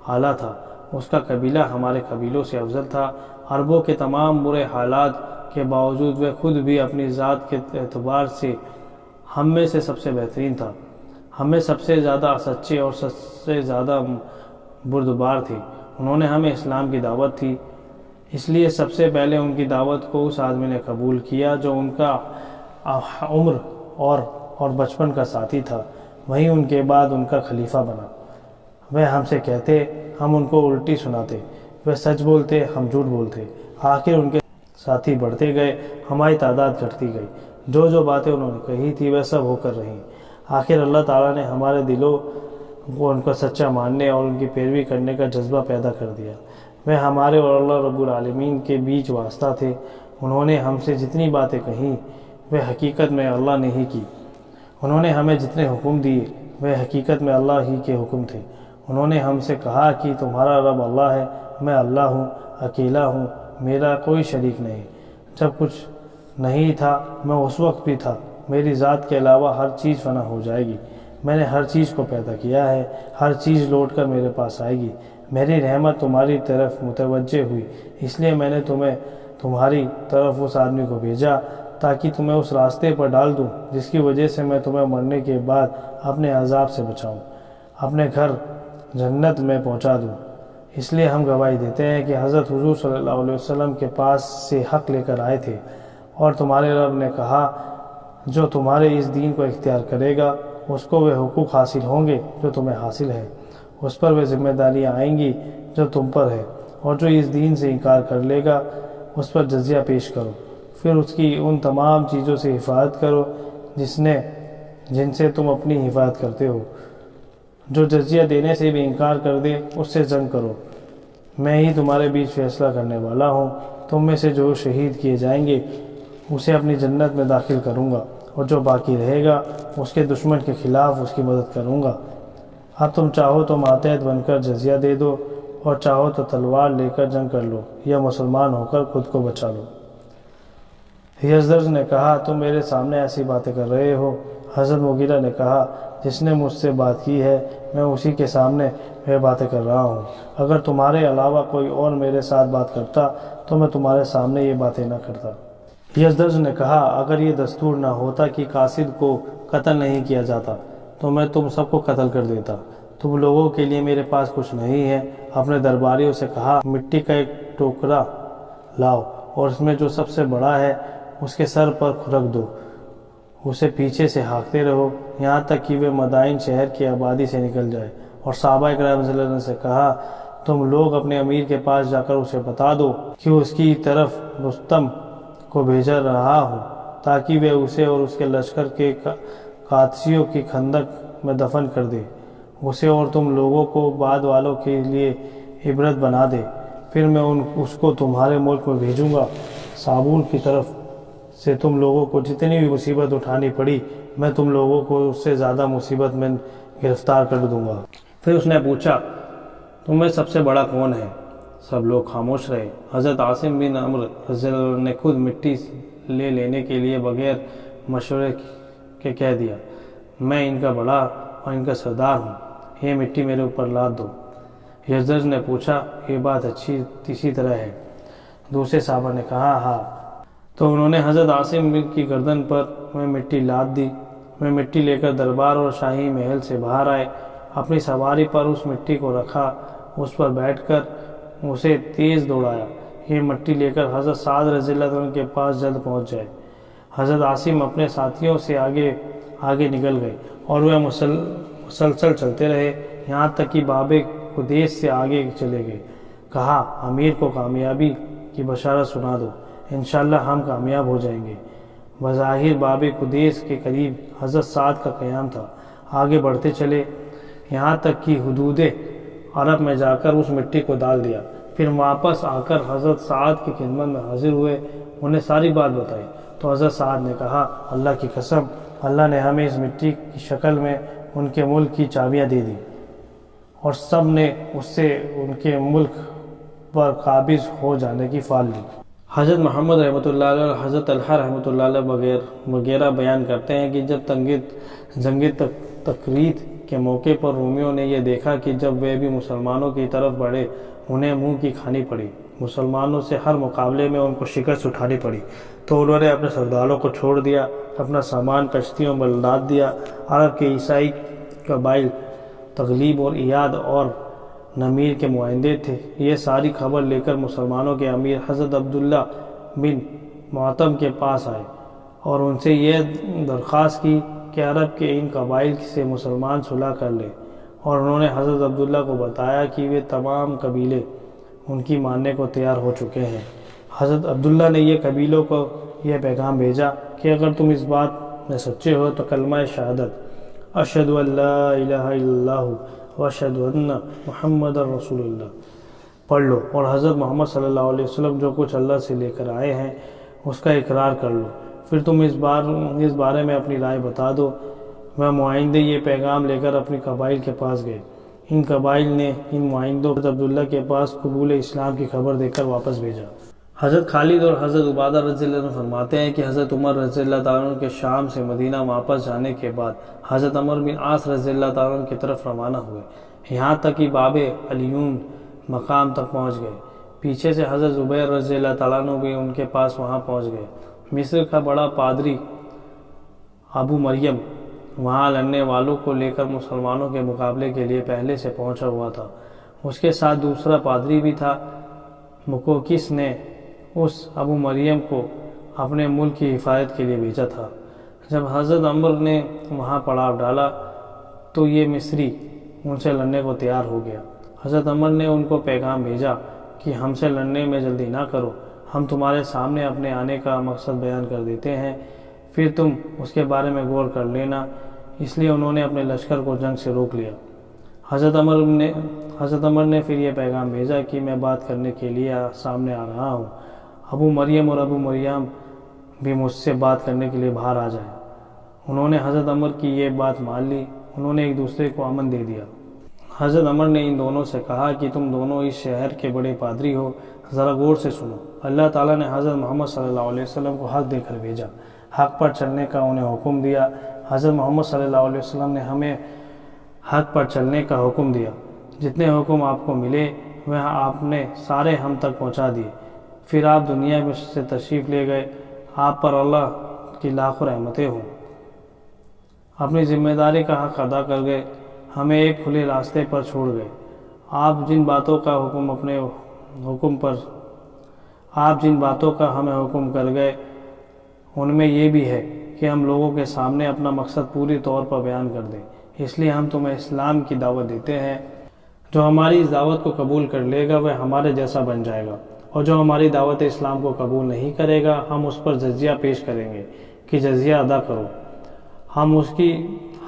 اعلیٰ تھا، اس کا قبیلہ ہمارے قبیلوں سے افضل تھا، عربوں کے تمام برے حالات کے باوجود وہ خود بھی اپنی ذات کے اعتبار سے ہم میں سے سب سے بہترین تھا، ہمیں سب سے زیادہ سچے اور سب سے زیادہ بردبار تھے۔ انہوں نے ہمیں اسلام کی دعوت تھی، اس لیے سب سے پہلے ان کی دعوت کو اس آدمی نے قبول کیا جو ان کا عمر اور بچپن کا ساتھی تھا، وہیں ان کے بعد ان کا خلیفہ بنا۔ وہ ہم سے کہتے، ہم ان کو الٹی سناتے، وہ سچ بولتے، ہم جھوٹ بولتے۔ آخر ان کے ساتھی بڑھتے گئے، ہماری تعداد گھٹتی گئی، جو باتیں انہوں نے کہی تھی وہ سب ہو کر رہیں۔ آخر اللہ تعالیٰ نے ہمارے دلوں کو ان کا سچا ماننے اور ان کی پیروی کرنے کا جذبہ پیدا کر دیا۔ وہ ہمارے اور اللہ رب العالمین کے بیچ واسطہ تھے۔ انہوں نے ہم سے جتنی باتیں کہیں وہ حقیقت میں اللہ نے ہی کی، انہوں نے ہمیں جتنے حکم دیے وہ حقیقت میں اللہ ہی کے حکم تھے۔ انہوں نے ہم سے کہا کہ تمہارا رب اللہ ہے، میں اللہ ہوں، اکیلا ہوں، میرا کوئی شریک نہیں۔ جب کچھ نہیں تھا میں اس وقت بھی تھا، میری ذات کے علاوہ ہر چیز فنا ہو جائے گی، میں نے ہر چیز کو پیدا کیا ہے، ہر چیز لوٹ کر میرے پاس آئے گی۔ میری رحمت تمہاری طرف متوجہ ہوئی، اس لیے میں نے تمہاری طرف اس آدمی کو بھیجا تاکہ تمہیں اس راستے پر ڈال دوں جس کی وجہ سے میں تمہیں مرنے کے بعد اپنے عذاب سے بچاؤں، اپنے گھر جنت میں پہنچا دوں۔ اس لیے ہم گواہی دیتے ہیں کہ حضرت حضور صلی اللہ علیہ وسلم کے پاس سے حق لے کر آئے تھے، اور تمہارے رب نے کہا جو تمہارے اس دین کو اختیار کرے گا اس کو وہ حقوق حاصل ہوں گے جو تمہیں حاصل ہے، اس پر وہ ذمہ داریاں آئیں گی جو تم پر ہے، اور جو اس دین سے انکار کر لے گا اس پر جزیہ پیش کرو، پھر اس کی ان تمام چیزوں سے حفاظت کرو جن سے تم اپنی حفاظت کرتے ہو۔ جو جزیہ دینے سے بھی انکار کر دے اس سے جنگ کرو، میں ہی تمہارے بیچ فیصلہ کرنے والا ہوں۔ تم میں سے جو شہید کیے جائیں گے اسے اپنی جنت میں داخل کروں گا، اور جو باقی رہے گا اس کے دشمن کے خلاف اس کی مدد کروں گا۔ اب تم چاہو تو ماتحت بن کر جزیہ دے دو، اور چاہو تو تلوار لے کر جنگ کر لو، یا مسلمان ہو کر خود کو بچا لو۔ یزدرج نے کہا تم میرے سامنے ایسی باتیں کر رہے ہو۔ حضرت مغیرہ نے کہا جس نے مجھ سے بات کی ہے میں اسی کے سامنے وہ باتیں کر رہا ہوں، اگر تمہارے علاوہ کوئی اور میرے ساتھ بات کرتا تو میں تمہارے سامنے یہ باتیں نہ کرتا۔ یزدرج نے کہا اگر یہ دستور نہ ہوتا کہ قاصد کو قتل نہیں کیا جاتا تو میں تم سب کو قتل کر دیتا۔ تم لوگوں کے لیے میرے پاس کچھ نہیں ہے۔ اپنے درباریوں سے کہا مٹی کا ایک ٹوکرا لاؤ اور اس میں جو سب سے بڑا ہے اس کے سر پر رکھ دو، اسے پیچھے سے ہانکتے رہو یہاں تک کہ وہ مدائن شہر کی آبادی سے نکل جائے۔ اور صحابہ کرام صلی اللہ علیہ وسلم سے کہا تم لوگ اپنے امیر کے پاس جا کر اسے بتا دو کہ اس کی طرف رستم کو بھیجا رہا ہوں تاکہ وہ اسے اور اس کے لشکر کے قادسیوں کی خندق میں دفن کر دے، اسے اور تم لوگوں کو بعد والوں کے لیے عبرت بنا دے۔ پھر میں اس کو تمہارے ملک میں بھیجوں گا۔ صابور کی طرف سے تم لوگوں کو جتنی بھی مصیبت اٹھانی پڑی میں تم لوگوں کو اس سے زیادہ مصیبت میں گرفتار کر دوں گا۔ پھر اس نے پوچھا تم میں سب سے بڑا کون ہے؟ سب لوگ خاموش رہے۔ حضرت عاصم بن عمرو رضی اللہ عنہ نے خود مٹی لینے کے لیے بغیر مشورے کے کہہ دیا میں ان کا بڑا اور ان کا سردار ہوں، یہ مٹی میرے اوپر لاد دو۔ یزدرج نے پوچھا یہ بات اسی طرح ہے؟ دوسرے صحابہ نے کہا ہاں۔ تو انہوں نے حضرت عاصم کی گردن پر میں مٹی لاد دی۔ میں مٹی لے کر دربار اور شاہی محل سے باہر آئے، اپنی سواری پر اس مٹی کو رکھا، اس پر بیٹھ کر اسے تیز دوڑایا، یہ مٹی لے کر حضرت سعد رضی اللہ عنہ کے پاس جلد پہنچ جائے۔ حضرت عاصم اپنے ساتھیوں سے آگے نکل گئے اور وہ مسلسل چلتے رہے یہاں تک کہ باب قدیس سے آگے چلے گئے۔ کہا امیر کو کامیابی کی بشارت سنا دو، انشاءاللہ ہم کامیاب ہو جائیں گے۔ بظاہر باب قدیس کے قریب حضرت سعد کا قیام تھا۔ آگے بڑھتے چلے یہاں تک کہ حدود عرب میں جا کر اس مٹی کو ڈال دیا، پھر واپس آ کر حضرت سعد کی خدمت میں حاضر ہوئے، انہیں ساری بات بتائی۔ تو حضرت سعد نے کہا اللہ کی قسم، اللہ نے ہمیں اس مٹی کی شکل میں ان کے ملک کی چابیاں دے دی، اور سب نے اس سے ان کے ملک پر قابض ہو جانے کی فال لی۔ حضرت محمد رحمۃ اللہ علیہ اور حضرت طلحہ رحمۃ اللہ علیہ وغیرہ بیان کرتے ہیں کہ جب جنگ تکریت کے موقع پر رومیوں نے یہ دیکھا کہ جب وہ بھی مسلمانوں کی طرف بڑھے انہیں منہ کی کھانی پڑی۔ مسلمانوں سے ہر مقابلے میں ان کو شکست اٹھانی پڑی، تو انہوں نے اپنے سرداروں کو چھوڑ دیا، اپنا سامان کشتیوں میں لاد دیا۔ عرب کے عیسائی قبائل تغلیب اور ایاد اور نمیر کے نمائندے تھے، یہ ساری خبر لے کر مسلمانوں کے امیر حضرت عبداللہ بن معتم کے پاس آئے اور ان سے یہ درخواست کی کہ عرب کے ان قبائل سے مسلمان صلح کر لیں، اور انہوں نے حضرت عبداللہ کو بتایا کہ وہ تمام قبیلے ان کی ماننے کو تیار ہو چکے ہیں۔ حضرت عبداللہ نے یہ قبیلوں کو یہ پیغام بھیجا کہ اگر تم اس بات میں سچے ہو تو کلمہ شہادت اشہد ان لا الہ الا اللہ و اشہد ان محمد رسول اللہ پڑھ لو، اور حضرت محمد صلی اللہ علیہ وسلم جو کچھ اللہ سے لے کر آئے ہیں اس کا اقرار کر لو، پھر تم اس بارے میں اپنی رائے بتا دو۔ وہ معاہدے یہ پیغام لے کر اپنی قبائل کے پاس گئے۔ ان قبائل نے ان معاہدوں حضرت عبداللہ کے پاس قبول اسلام کی خبر دے کر واپس بھیجا۔ حضرت خالد اور حضرت عبادہ رضی اللہ عنہ فرماتے ہیں کہ حضرت عمر رضی اللہ تعالیٰ عنہ کے شام سے مدینہ واپس جانے کے بعد حضرت عمر بن عاص رضی اللہ تعالیٰ عنہ کی طرف روانہ ہوئے، یہاں تک کہ باب علیون مقام تک پہنچ گئے۔ پیچھے سے حضرت زبیر رضی اللہ تعالیٰ عنہ بھی ان کے پاس وہاں پہنچ گئے۔ مصر کا بڑا پادری ابو مریم وہاں لڑنے والوں کو لے کر مسلمانوں کے مقابلے کے لیے پہلے سے پہنچا ہوا تھا۔ اس کے ساتھ دوسرا پادری بھی تھا۔ مکوکس نے اس ابو مریم کو اپنے ملک کی حفاظت کے لیے بھیجا تھا۔ جب حضرت عمر نے وہاں پڑاؤ ڈالا تو یہ مصری ان سے لڑنے کو تیار ہو گیا۔ حضرت عمر نے ان کو پیغام بھیجا کہ ہم سے لڑنے میں جلدی نہ کرو، ہم تمہارے سامنے اپنے آنے کا مقصد بیان کر دیتے ہیں، پھر تم اس کے بارے میں غور کر لینا۔ اس لیے انہوں نے اپنے لشکر کو جنگ سے روک لیا۔ حضرت عمر نے پھر یہ پیغام بھیجا کہ میں بات کرنے کے لیے سامنے آ رہا ہوں، ابو مریم اور ابو مریم بھی مجھ سے بات کرنے کے لیے باہر آ جائیں۔ انہوں نے حضرت عمر کی یہ بات مان لی، انہوں نے ایک دوسرے کو امن دے دیا۔ حضرت عمر نے ان دونوں سے کہا کہ تم دونوں اس شہر کے بڑے پادری ہو، ذرا غور سے سنو۔ اللہ تعالیٰ نے حضرت محمد صلی اللہ علیہ وسلم کو حق دے کر بھیجا، حق پر چلنے کا انہیں حکم دیا۔ حضرت محمد صلی اللہ علیہ وسلم نے ہمیں حق پر چلنے کا حکم دیا۔ جتنے حکم آپ کو ملے وہ آپ نے سارے ہم تک پہنچا دیے۔ پھر آپ دنیا میں سے تشریف لے گئے۔ آپ پر اللہ کی لاکھوں رحمتیں ہوں۔ اپنی ذمہ داری کا حق ادا کر گئے، ہمیں ایک کھلے راستے پر چھوڑ گئے۔ آپ جن باتوں کا ہمیں حکم کر گئے ان میں یہ بھی ہے کہ ہم لوگوں کے سامنے اپنا مقصد پوری طور پر بیان کر دیں۔ اس لیے ہم تمہیں اسلام کی دعوت دیتے ہیں۔ جو ہماری اس دعوت کو قبول کر لے گا وہ ہمارے جیسا بن جائے گا، اور جو ہماری دعوت اسلام کو قبول نہیں کرے گا ہم اس پر جزیہ پیش کریں گے کہ جزیہ ادا کرو، ہم اس کی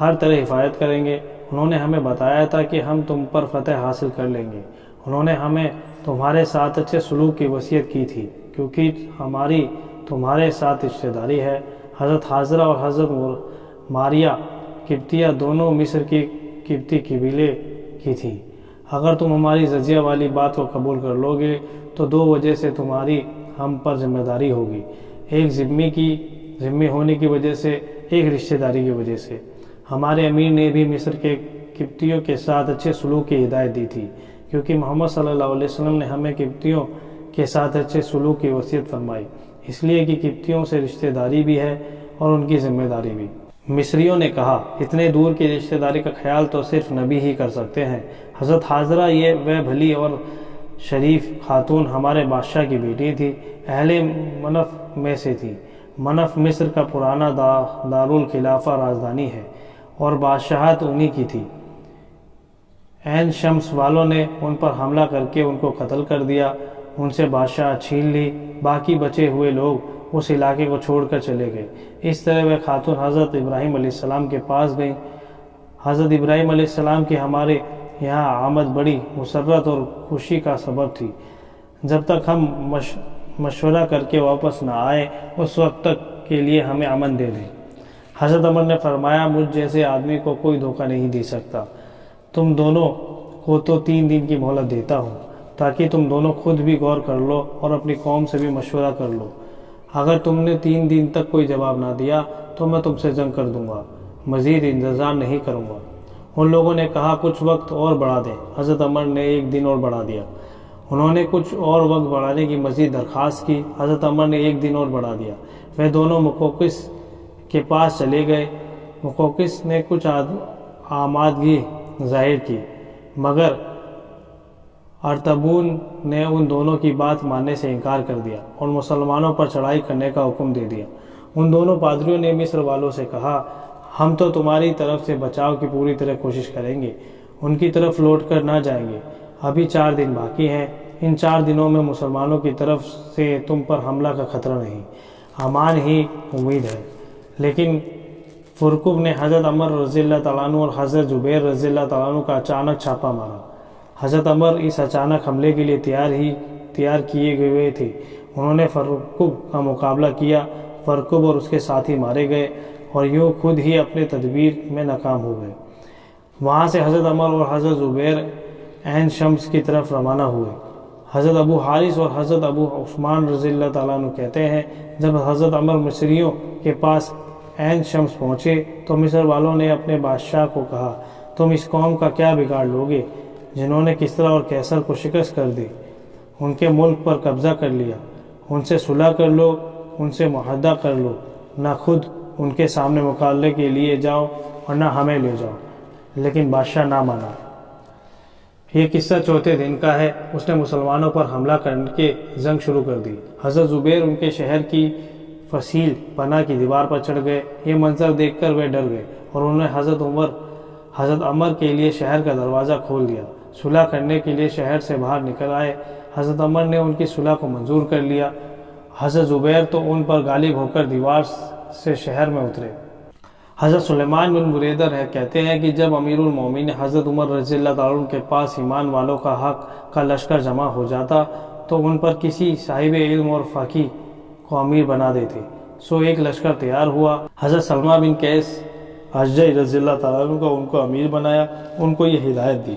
ہر طرح حفاظت کریں گے۔ انہوں نے ہمیں بتایا تھا کہ ہم تم پر فتح حاصل کر لیں گے۔ انہوں نے ہمیں تمہارے ساتھ اچھے سلوک کی وصیت کی تھی کیونکہ ہماری تمہارے ساتھ رشتہ داری ہے۔ حضرت حاضرہ اور حضرت ماریہ قبطیہ دونوں مصر کی قبطی قبیلے کی تھی۔ اگر تم ہماری جزیہ والی بات کو قبول کر لو گے تو دو وجہ سے تمہاری ہم پر ذمہ داری ہوگی، ایک ذمہ ہونے کی وجہ سے، ایک رشتہ داری کی وجہ سے۔ ہمارے امیر نے بھی مصر کے قبطیوں کے ساتھ اچھے سلوک کی ہدایت دی تھی کیونکہ محمد صلی اللہ علیہ وسلم نے ہمیں قبطیوں کے ساتھ اچھے سلوک کی وصیت فرمائی، اس لیے کہ قبطیوں سے رشتہ داری بھی ہے اور ان کی ذمہ داری بھی۔ مصریوں نے کہا اتنے دور کی رشتہ داری کا خیال تو صرف نبی ہی کر سکتے ہیں۔ حضرت حاضرہ یہ وہ بھلی اور شریف خاتون ہمارے بادشاہ کی بیٹی تھی، اہل منف میں سے تھی۔ منف مصر کا پرانا دارالخلافہ راجدھانی ہے اور بادشاہت انہی کی تھی۔ عین شمس والوں نے ان پر حملہ کر کے ان کو قتل کر دیا، ان سے بادشاہ چھین لی، باقی بچے ہوئے لوگ اس علاقے کو چھوڑ کر چلے گئے۔ اس طرح وہ خاتون حضرت ابراہیم علیہ السلام کے پاس گئیں۔ حضرت ابراہیم علیہ السلام کی ہمارے یہاں آمد بڑی مسرت اور خوشی کا سبب تھی۔ جب تک ہم مشورہ کر کے واپس نہ آئے اس وقت تک کے لیے ہمیں امن دے دیں۔ حضرت عمر نے فرمایا مجھ جیسے آدمی کو کوئی دھوکہ نہیں دے سکتا، تم دونوں کو تو 3 دن کی مہلت دیتا ہوں تاکہ تم دونوں خود بھی غور کر لو اور اپنی قوم سے بھی مشورہ کر لو۔ اگر تم نے 3 دن تک کوئی جواب نہ دیا تو میں تم سے جنگ کر دوں گا، مزید انتظار نہیں کروں گا۔ ان لوگوں نے کہا کچھ وقت اور بڑھا دیں۔ حضرت عمر نے 1 دن اور بڑھا دیا۔ انہوں نے کچھ اور وقت بڑھانے کی مزید درخواست کی۔ حضرت عمر نے 1 دن اور بڑھا دیا۔ وہ دونوں مقوقس کے پاس چلے گئے۔ مقوقس نے کچھ آمادگی ظاہر کی، مگر ارطبون نے ان دونوں کی بات ماننے سے انکار کر دیا اور مسلمانوں پر چڑھائی کرنے کا حکم دے دیا۔ ان دونوں پادریوں نے مصر والوں سے کہا، ہم تو تمہاری طرف سے بچاؤ کی پوری طرح کوشش کریں گے، ان کی طرف لوٹ کر نہ جائیں گے۔ ابھی 4 دن باقی ہیں، ان 4 دنوں میں مسلمانوں کی طرف سے تم پر حملہ کا خطرہ نہیں، امان ہی امید ہے۔ لیکن فرقب نے حضرت عمر رضی اللہ تعالیٰ عنہ اور حضرت زبیر رضی اللہ تعالیٰ عنہ کا اچانک چھاپا مارا۔ حضرت عمر اس اچانک حملے کے لیے تیار کیے ہوئے تھے۔ انہوں نے فرقب کا مقابلہ کیا۔ فرقب اور اس کے ساتھی مارے گئے اور یوں خود ہی اپنے تدبیر میں ناکام ہو گئے۔ وہاں سے حضرت عمر اور حضرت زبیر عین شمس کی طرف روانہ ہوئے۔ حضرت ابو حارث اور حضرت ابو عثمان رضی اللہ تعالیٰ عنہ کہتے ہیں، جب حضرت عمر مصریوں کے پاس عین شمس پہنچے تو مصر والوں نے اپنے بادشاہ کو کہا، تم اس قوم کا کیا بگاڑ لوگے جنہوں نے کسریٰ اور قیصر کو شکست کر دی، ان کے ملک پر قبضہ کر لیا، ان سے صلح کر لو، ان سے معاہدہ کر لو، نہ خود ان کے سامنے مقابلے کے لیے جاؤ اور نہ ہمیں لے جاؤ۔ لیکن بادشاہ نہ مانا۔ یہ قصہ 4 دن کا ہے۔ اس نے مسلمانوں پر حملہ کر کے جنگ شروع کر دی۔ حضرت زبیر ان کے شہر کی فصیل پناہ کی دیوار پر چڑھ گئے۔ یہ منظر دیکھ کر وہ ڈر گئے اور انہوں نے حضرت عمر کے لیے شہر کا دروازہ کھول دیا۔ صلح کرنے کے لیے شہر سے باہر نکل آئے۔ حضرت عمر نے ان کی صلح کو منظور کر لیا۔ حضرت زبیر تو ان پر غالب ہو کر دیوار سے شہر میں اترے۔ حضرت سلیمان بن بریدہ کہتے ہیں کہ جب امیر المومنین حضرت عمر رضی اللہ تعالیٰ عنہ کے پاس ایمان والوں کا حق کا لشکر جمع ہو جاتا تو ان پر کسی صاحب علم اور فقیہ کو امیر بنا دیتے۔ سو ایک لشکر تیار ہوا۔ حضرت سلمہ بن قیس اشجعی رضی اللہ تعالیٰ عنہ کا ان کو امیر بنایا۔ ان کو یہ ہدایت دی،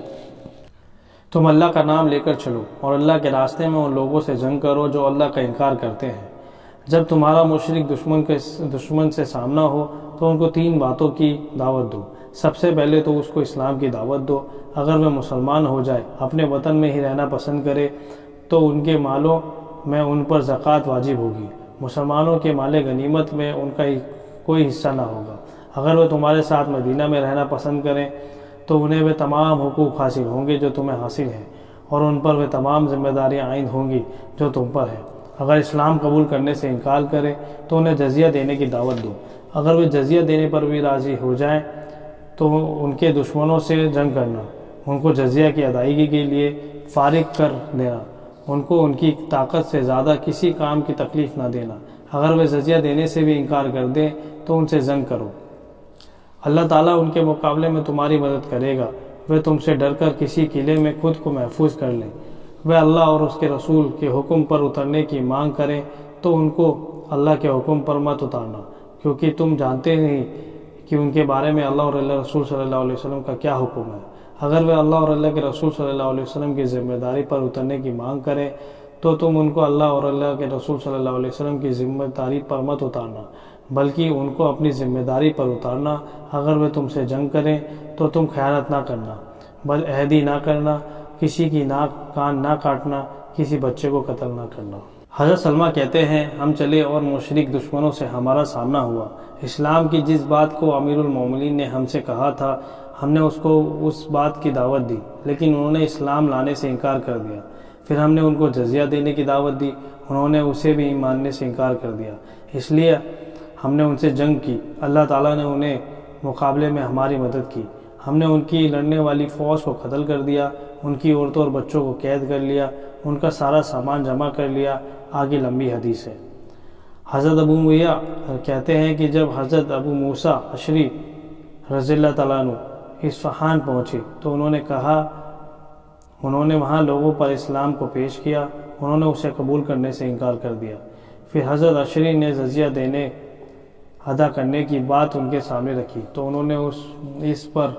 تم اللہ کا نام لے کر چلو اور اللہ کے راستے میں ان لوگوں سے جنگ کرو جو اللہ کا انکار کرتے ہیں۔ جب تمہارا مشرک دشمن سے سامنا ہو تو ان کو 3 باتوں کی دعوت دو۔ سب سے پہلے تو اس کو اسلام کی دعوت دو۔ اگر وہ مسلمان ہو جائے، اپنے وطن میں ہی رہنا پسند کرے تو ان کے مالوں میں ان پر زکوٰۃ واجب ہوگی۔ مسلمانوں کے مال غنیمت میں ان کا کوئی حصہ نہ ہوگا۔ اگر وہ تمہارے ساتھ مدینہ میں رہنا پسند کریں تو انہیں وہ تمام حقوق حاصل ہوں گے جو تمہیں حاصل ہیں، اور ان پر وہ تمام ذمہ داریاں عائد ہوں گی جو تم پر ہیں۔ اگر اسلام قبول کرنے سے انکار کرے تو انہیں جزیہ دینے کی دعوت دو۔ اگر وہ جزیہ دینے پر بھی راضی ہو جائیں تو ان کے دشمنوں سے جنگ کرنا، ان کو جزیہ کی ادائیگی کے لیے فارغ کر دینا، ان کو ان کی طاقت سے زیادہ کسی کام کی تکلیف نہ دینا۔ اگر وہ جزیہ دینے سے بھی انکار کر دیں تو ان سے جنگ کرو۔ اللہ تعالیٰ ان کے مقابلے میں تمہاری مدد کرے گا۔ وہ تم سے ڈر کر کسی قلعے میں خود کو محفوظ کر لیں۔ وہ اللہ اور اس کے رسول کے حکم پر اترنے کی مانگ کریں تو ان کو اللہ کے حکم پر مت اتارنا، کیونکہ تم جانتے نہیں کہ ان کے بارے میں اللہ اور اللہ رسول صلی اللہ علیہ وسلم کا کیا حکم ہے۔ اگر وہ اللہ اور اللہ کے رسول صلی اللہ علیہ وسلم کی ذمہ داری پر اترنے کی مانگ کریں تو تم ان کو اللہ اور اللہ کے رسول صلی اللہ علیہ وسلم کی ذمہ داری پر مت اتارنا، بلکہ ان کو اپنی ذمہ داری پر اتارنا۔ اگر وہ تم سے جنگ کریں تو تم خیانت نہ کرنا، بد عہدی نہ کرنا، کسی کی ناک کان نہ کاٹنا، کسی بچے کو قتل نہ کرنا۔ حضرت سلمہ کہتے ہیں، ہم چلے اور مشرک دشمنوں سے ہمارا سامنا ہوا۔ اسلام کی جس بات کو امیر المومنین نے ہم سے کہا تھا، ہم نے اس کو اس بات کی دعوت دی، لیکن انہوں نے اسلام لانے سے انکار کر دیا۔ پھر ہم نے ان کو جزیہ دینے کی دعوت دی، انہوں نے اسے بھی ماننے سے انکار کر دیا۔ اس لیے ہم نے ان سے جنگ کی۔ اللہ تعالیٰ نے انہیں مقابلے میں ہماری مدد کی۔ ہم نے ان کی لڑنے والی فوج کو قتل کر دیا، ان کی عورتوں اور بچوں کو قید کر لیا، ان کا سارا سامان جمع کر لیا۔ آگے لمبی حدیث ہے۔ حضرت ابو موسیٰ کہتے ہیں کہ جب حضرت ابو موسیٰ اشعری رضی اللہ تعالیٰ عنہ اصفہان پہنچے تو انہوں نے وہاں لوگوں پر اسلام کو پیش کیا۔ انہوں نے اسے قبول کرنے سے انکار کر دیا۔ پھر حضرت اشعری نے جزیہ دینے ادا کرنے کی بات ان کے سامنے رکھی تو انہوں نے اس پر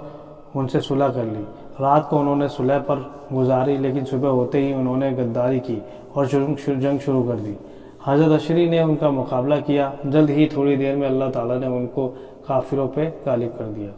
ان سے صلح کر لی۔ رات کو انہوں نے صلح پر گزاری، لیکن صبح ہوتے ہی انہوں نے غداری کی اور جنگ شروع کر دی۔ حضرت اشعری نے ان کا مقابلہ کیا۔ جلد ہی تھوڑی دیر میں اللہ تعالیٰ نے ان کو کافروں پہ غالب کر دیا۔